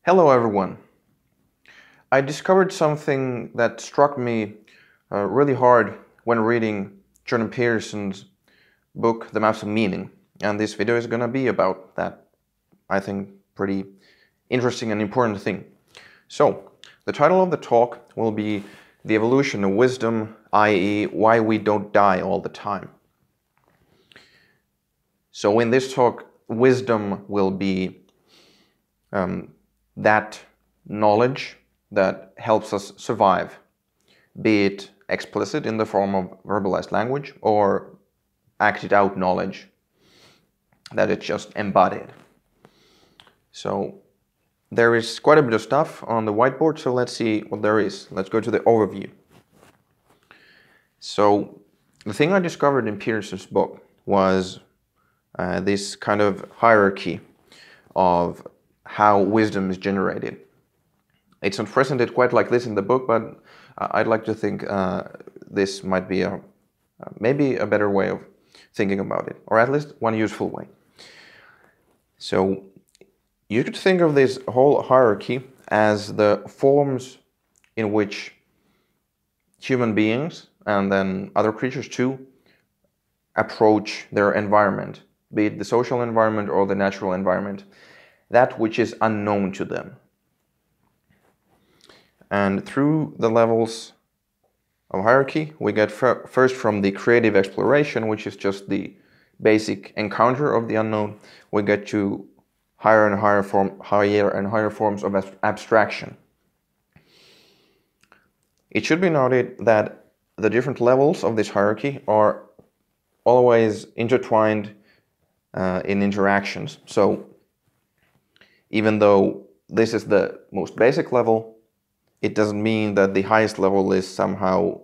Hello everyone. I discovered something that struck me really hard when reading Jordan Peterson's book, The Maps of Meaning. And this video is going to be about that, I think, pretty interesting and important thing. So, the title of the talk will be The Evolution of Wisdom, i.e. why we don't die all the time. So in this talk, wisdom will be that knowledge that helps us survive, be it explicit in the form of verbalized language or acted out knowledge that is just embodied. So there is quite a bit of stuff on the whiteboard, so let's see what there is. Let's go to the overview. So the thing I discovered in Peterson's book was this kind of hierarchy of how wisdom is generated. It's not presented quite like this in the book, but I'd like to think this might be maybe a better way of thinking about it, or at least one useful way. So you could think of this whole hierarchy as the forms in which human beings, and then other creatures too, approach their environment, be it the social environment or the natural environment, that which is unknown to them. And through the levels of hierarchy, we get first from the creative exploration, which is just the basic encounter of the unknown, we get to higher and higher forms of abstraction. It should be noted that the different levels of this hierarchy are always intertwined in interactions. So even though this is the most basic level, it doesn't mean that the highest level is somehow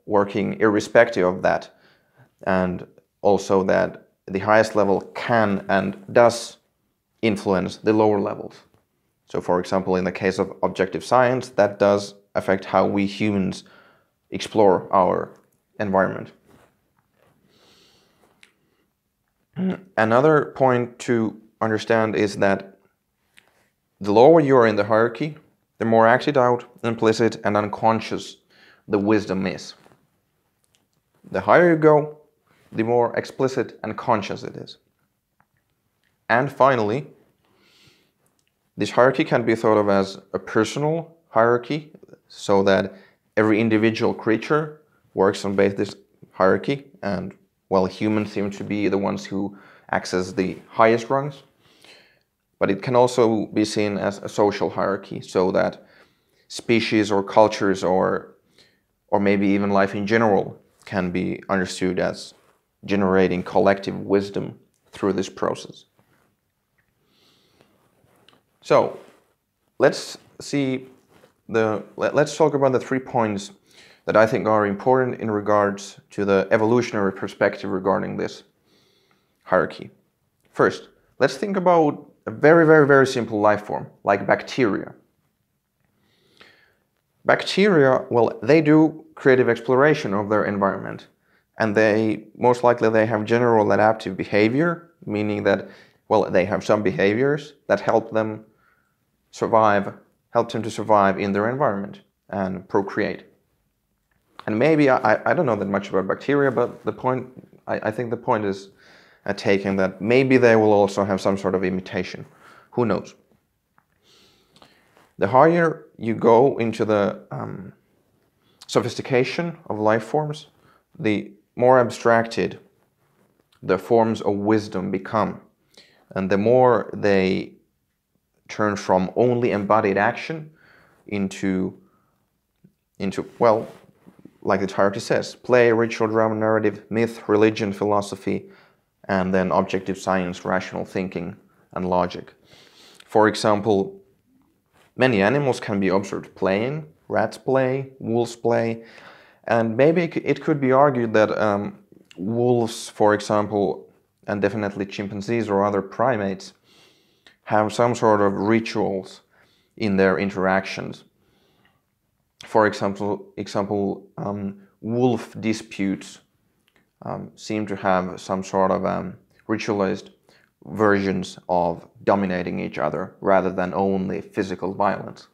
working irrespective of that, and also that the highest level can and does influence the lower levels. So for example, in the case of objective science, that does affect how we humans explore our environment. Another point to understand is that the lower you are in the hierarchy, the more acted out, implicit, and unconscious the wisdom is. The higher you go, the more explicit and conscious it is. And finally, this hierarchy can be thought of as a personal hierarchy, so that every individual creature works on this hierarchy, and well, humans seem to be the ones who access the highest rungs. But it can also be seen as a social hierarchy, so that species or cultures or maybe even life in general can be understood as generating collective wisdom through this process. So let's talk about the 3 points that I think are important in regards to the evolutionary perspective regarding this hierarchy. First, let's think about a very simple life form, like bacteria. Bacteria, well, they do creative exploration of their environment, and most likely they have general adaptive behavior, meaning that, well, they have some behaviors that help them to survive in their environment and procreate. And maybe, I don't know that much about bacteria, but I think the point is taken that maybe they will also have some sort of imitation. Who knows? The higher you go into the sophistication of life forms, the more abstracted the forms of wisdom become, and the more they turn from only embodied action into well, like the hierarchy says, play, ritual, drama, narrative, myth, religion, philosophy, and then objective science, rational thinking, and logic. For example, many animals can be observed playing. Rats play, wolves play, and maybe it could be argued that wolves, for example, and definitely chimpanzees or other primates, have some sort of rituals in their interactions. For example, wolf disputes seem to have some sort of ritualized versions of dominating each other rather than only physical violence.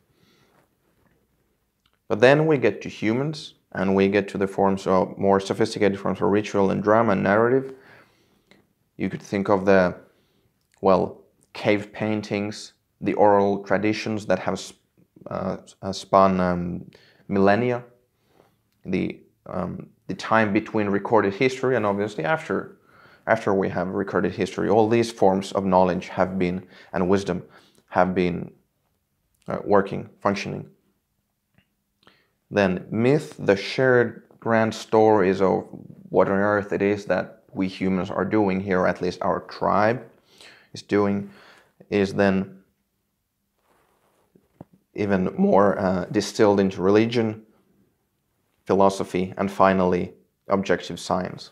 But then we get to humans, and we get to the forms of more sophisticated forms of ritual and drama and narrative. You could think of the, well, cave paintings, the oral traditions that have spun millennia, the time between recorded history and obviously after we have recorded history. All these forms of knowledge have been, and wisdom have been working, functioning. Then myth, the shared grand stories of what on earth it is that we humans are doing here, or at least our tribe is doing, is then even more distilled into religion, philosophy, and finally objective science.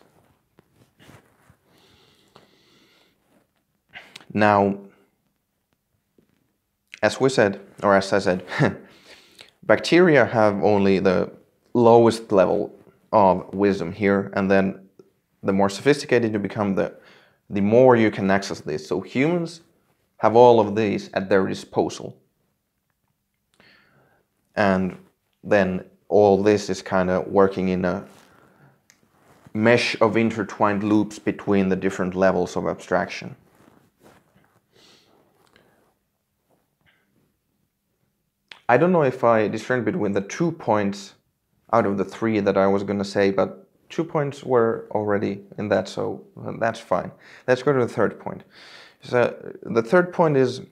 Now, as we said, or as I said, bacteria have only the lowest level of wisdom here, and then the more sophisticated you become, the more you can access this. So humans have all of these at their disposal. And then all this is kind of working in a mesh of intertwined loops between the different levels of abstraction. I don't know if I discerned between the 2 points out of the 3 that I was going to say, but 2 points were already in that, so that's fine. Let's go to the third point. So the third point is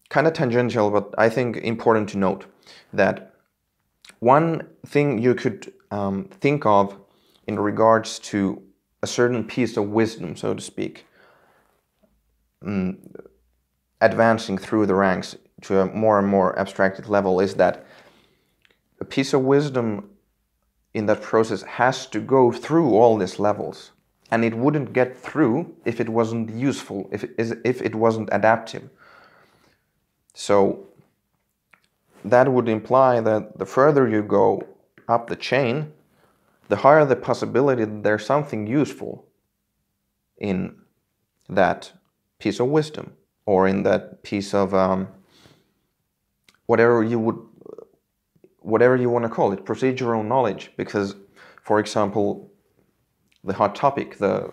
kind of tangential, but I think important to note that one thing you could think of in regards to a certain piece of wisdom, so to speak, advancing through the ranks to a more and more abstracted level, is that a piece of wisdom in that process has to go through all these levels, and it wouldn't get through if it wasn't useful, if it wasn't adaptive. So that would imply that the further you go up the chain, the higher the possibility that there's something useful in that piece of wisdom, or in that piece of whatever you want to call it, procedural knowledge. Because, for example, the hot topic, the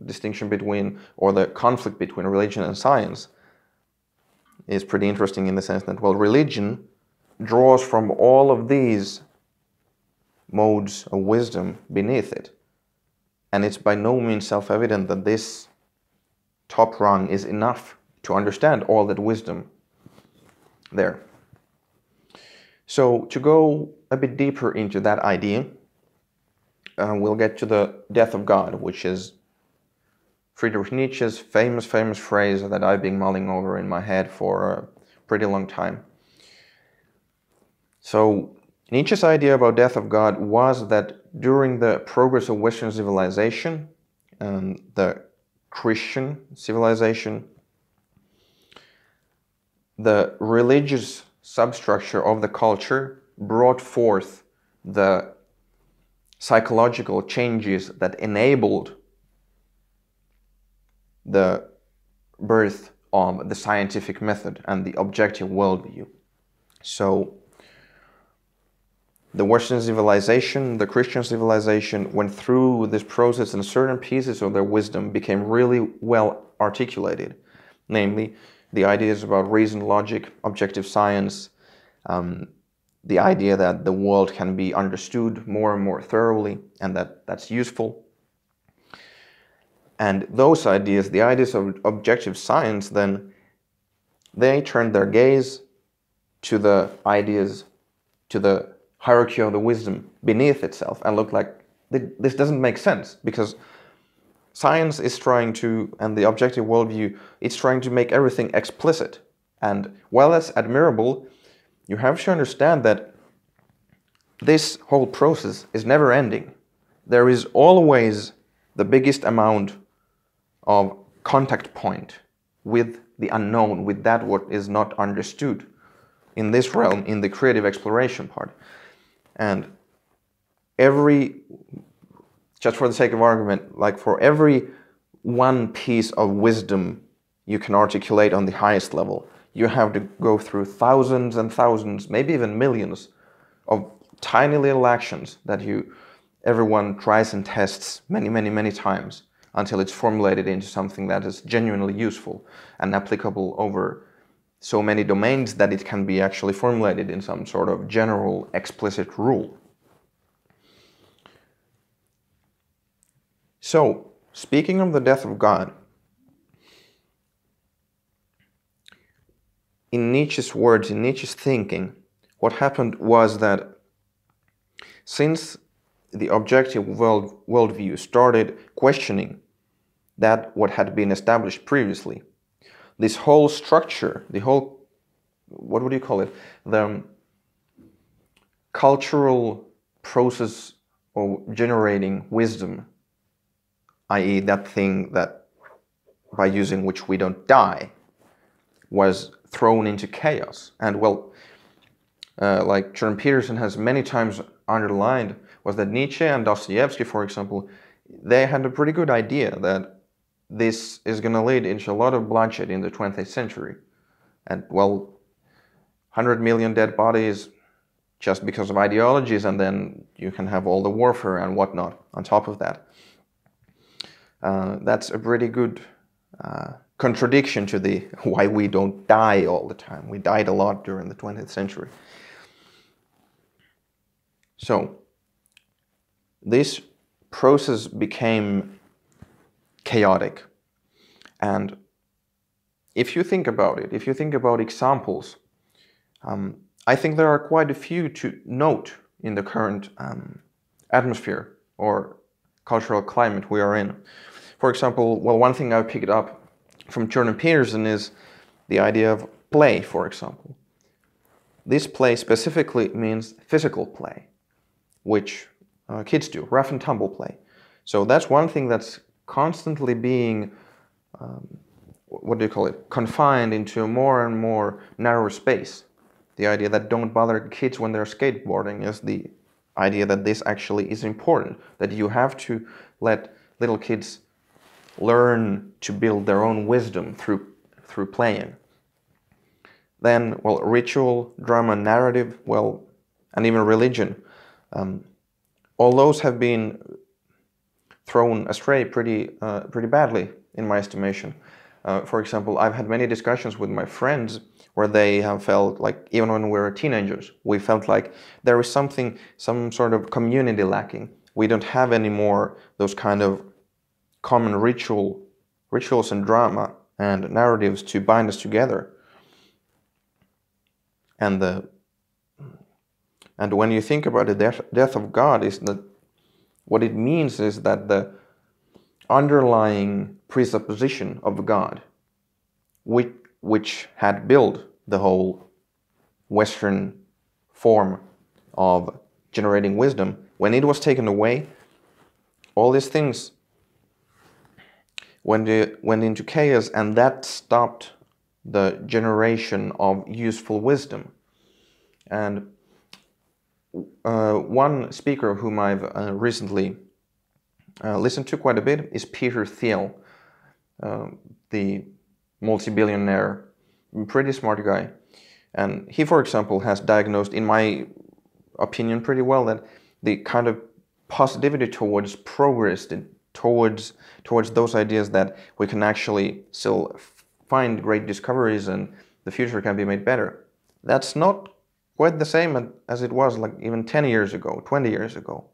distinction between, or the conflict between religion and science, is pretty interesting in the sense that, well, religion draws from all of these modes of wisdom beneath it. And it's by no means self-evident that this top rung is enough to understand all that wisdom there. So to go a bit deeper into that idea, we'll get to the death of God, which is Friedrich Nietzsche's famous phrase that I've been mulling over in my head for a pretty long time. So Nietzsche's idea about death of God was that during the progress of Western civilization, the Christian civilization, the religious substructure of the culture brought forth the psychological changes that enabled the birth of the scientific method and the objective worldview. So the Western civilization, the Christian civilization, went through this process, and certain pieces of their wisdom became really well articulated. Namely, the ideas about reason, logic, objective science, the idea that the world can be understood more and more thoroughly, and that's useful. And those ideas, the ideas of objective science, then they turned their gaze to the ideas, to the hierarchy of the wisdom beneath itself, and looked like this doesn't make sense, because science is trying to, and the objective worldview, it's trying to make everything explicit. And while that's admirable, you have to understand that this whole process is never ending. There is always the biggest amount of contact point with the unknown, with that what is not understood in this realm, in the creative exploration part. And just for the sake of argument, like for every one piece of wisdom you can articulate on the highest level. You have to go through thousands and thousands, maybe even millions of tiny little actions that everyone tries and tests many times until it's formulated into something that is genuinely useful and applicable over so many domains that it can be actually formulated in some sort of general explicit rule. So, speaking of the death of God, in Nietzsche's words, in Nietzsche's thinking, what happened was that since the objective worldview started questioning that what had been established previously, this whole structure, the whole, what would you call it, the cultural process of generating wisdom, i.e. that thing that by using which we don't die, was thrown into chaos. And well, like Jordan Peterson has many times underlined, was that Nietzsche and Dostoevsky, for example, they had a pretty good idea that this is going to lead into a lot of bloodshed in the 20th century. And well, 100 million dead bodies just because of ideologies, and then you can have all the warfare and whatnot on top of that. That's a pretty good contradiction to the why we don't die all the time. We died a lot during the 20th century. So, this process became chaotic. And if you think about it, if you think about examples, I think there are quite a few to note in the current atmosphere or cultural climate we are in. For example, well, one thing I picked up from Jordan Peterson is the idea of play, for example. This play specifically means physical play, which kids do, rough and tumble play. So that's one thing that's constantly being, confined into a more and more narrow space. The idea that don't bother kids when they're skateboarding is the idea that this actually is important, that you have to let little kids learn to build their own wisdom through playing. Then, well, ritual, drama, narrative, well, and even religion, all those have been thrown astray pretty badly, in my estimation. For example, I've had many discussions with my friends where they have felt like, even when we were teenagers, we felt like there is some sort of community lacking. We don't have any more those kind of common rituals and drama and narratives to bind us together. And when you think about the death of God, is that what it means is that the underlying presupposition of God, which had built the whole Western form of generating wisdom, when it was taken away, all these things went into chaos, and that stopped the generation of useful wisdom. And one speaker whom I've recently listened to quite a bit is Peter Thiel, the multi-billionaire, pretty smart guy. And he, for example, has diagnosed, in my opinion, pretty well that the kind of positivity towards progress, towards those ideas that we can actually still find great discoveries and the future can be made better. That's not quite the same as it was like even 10 years ago, 20 years ago.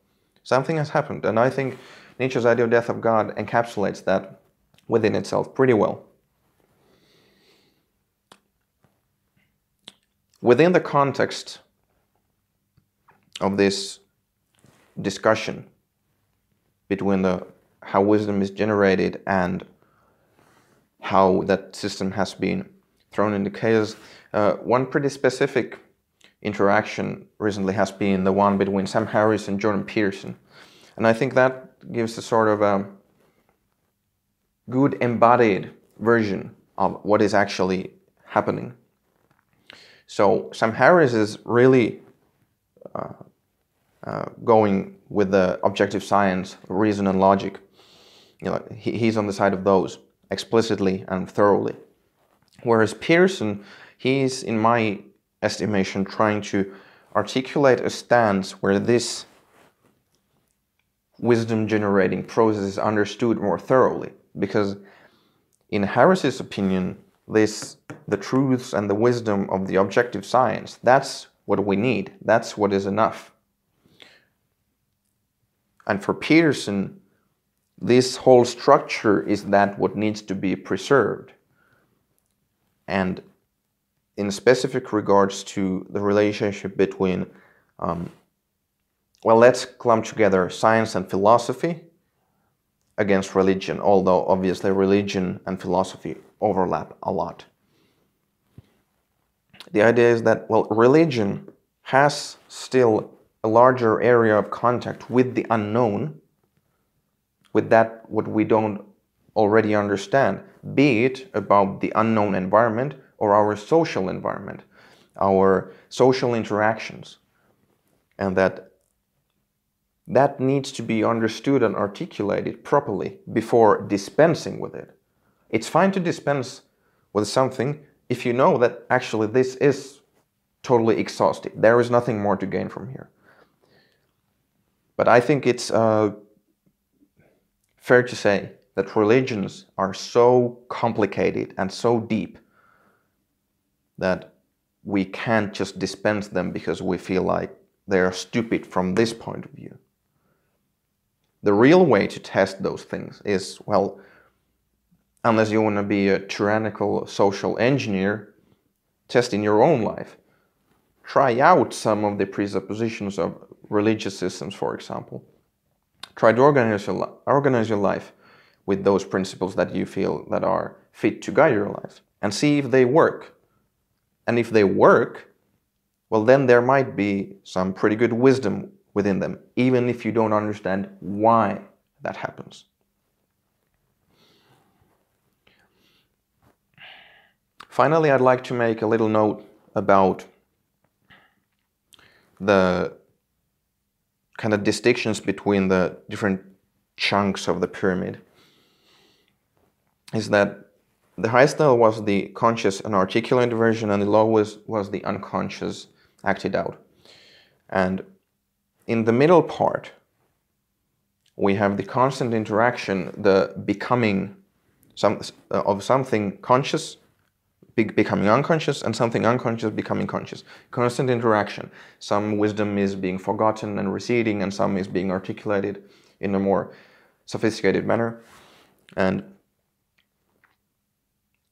Something has happened, and I think Nietzsche's idea of death of God encapsulates that within itself pretty well. Within the context of this discussion between how wisdom is generated and how that system has been thrown into chaos, one pretty specific interaction recently has been the one between Sam Harris and Jordan Peterson. And I think that gives a sort of a good embodied version of what is actually happening. So Sam Harris is really going with the objective science, reason and logic. You know, he's on the side of those. explicitly and thoroughly. Whereas Peterson, he's, in my estimation, trying to articulate a stance where this wisdom-generating process is understood more thoroughly. Because in Harris's opinion, the truths and the wisdom of the objective science, that's what we need. That's what is enough. And for Peterson, this whole structure is that what needs to be preserved. And in specific regards to the relationship between, well, let's clump together science and philosophy against religion, although obviously religion and philosophy overlap a lot. The idea is that, well, religion has still a larger area of contact with the unknown, with that what we don't already understand, be it about the unknown environment or our social environment, our social interactions, and that needs to be understood and articulated properly before dispensing with it. It's fine to dispense with something if you know that actually this is totally exhausted. There is nothing more to gain from here. But I think it's fair to say that religions are so complicated and so deep that we can't just dispense them because we feel like they are stupid from this point of view. The real way to test those things is, well, unless you want to be a tyrannical social engineer, test in your own life. Try out some of the presuppositions of religious systems, for example. Try to organize your life with those principles that you feel that are fit to guide your life, and see if they work. And if they work, well, then there might be some pretty good wisdom within them, even if you don't understand why that happens. Finally, I'd like to make a little note about the kind of distinctions between the different chunks of the pyramid. Is that the highest level was the conscious and articulate version, and the lowest was the unconscious acted out. And in the middle part, we have the constant interaction, the becoming of something conscious becoming unconscious, and something unconscious becoming conscious. Constant interaction. Some wisdom is being forgotten and receding, and some is being articulated in a more sophisticated manner. And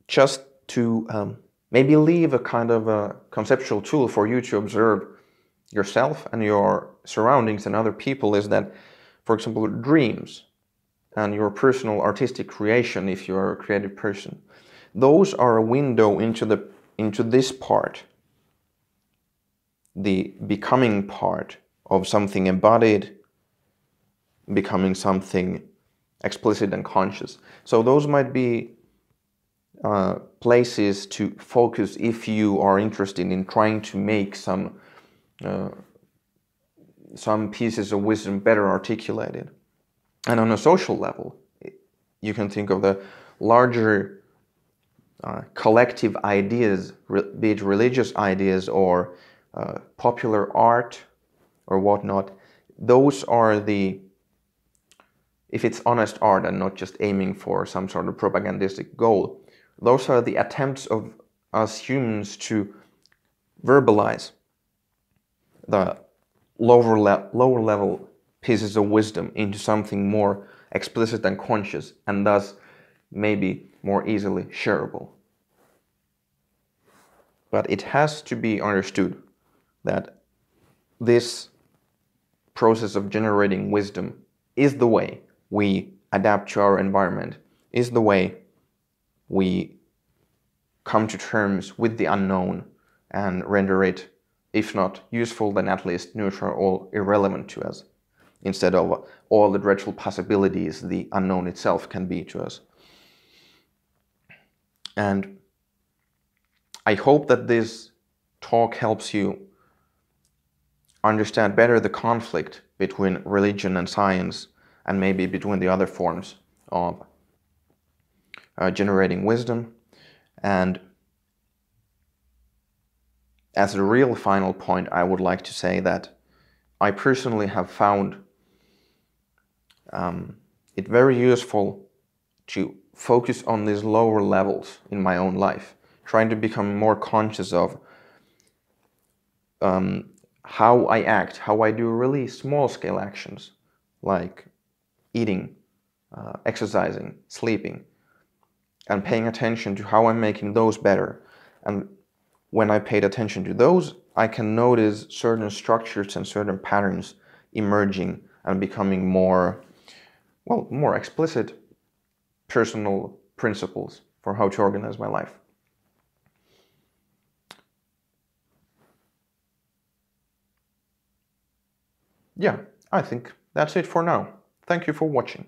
just to maybe leave a kind of a conceptual tool for you to observe yourself and your surroundings and other people is that, for example, dreams and your personal artistic creation, if you're a creative person, those are a window into this part, the becoming part of something embodied, becoming something explicit and conscious. So those might be places to focus if you are interested in trying to make some pieces of wisdom better articulated. And on a social level, you can think of the larger collective ideas, be it religious ideas or popular art or whatnot. Those are if it's honest art and not just aiming for some sort of propagandistic goal, those are the attempts of us humans to verbalize the lower level pieces of wisdom into something more explicit and conscious, and thus maybe more easily shareable. But it has to be understood that this process of generating wisdom is the way we adapt to our environment, is the way we come to terms with the unknown and render it, if not useful, then at least neutral or irrelevant to us, instead of all the dreadful possibilities the unknown itself can be to us. And I hope that this talk helps you understand better the conflict between religion and science, and maybe between the other forms of generating wisdom. And as a real final point, I would like to say that I personally have found it very useful to focus on these lower levels in my own life, trying to become more conscious of how I act, how I do really small-scale actions like eating, exercising, sleeping, and paying attention to how I'm making those better. And when I paid attention to those, I can notice certain structures and certain patterns emerging and becoming more explicit personal principles for how to organize my life. Yeah, I think that's it for now. Thank you for watching.